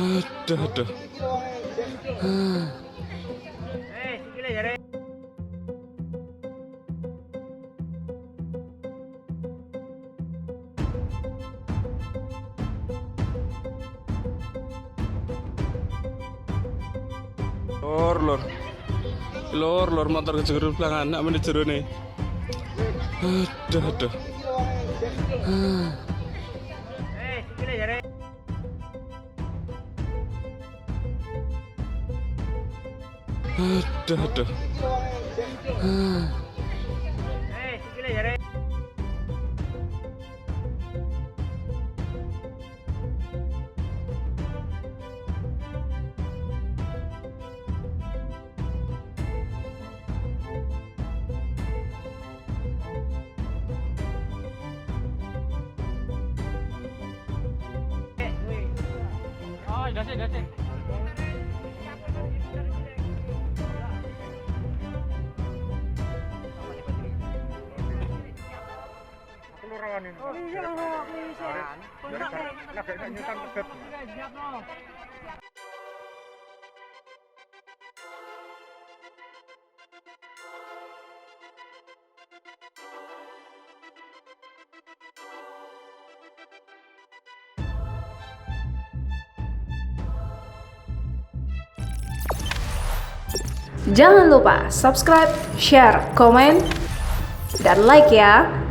Aduh, aduh. Lor, motor kejegur pelang anak mana jero nih. Aduh. Aduh. Gasih. Jangan lupa subscribe, share, komen, dan like ya.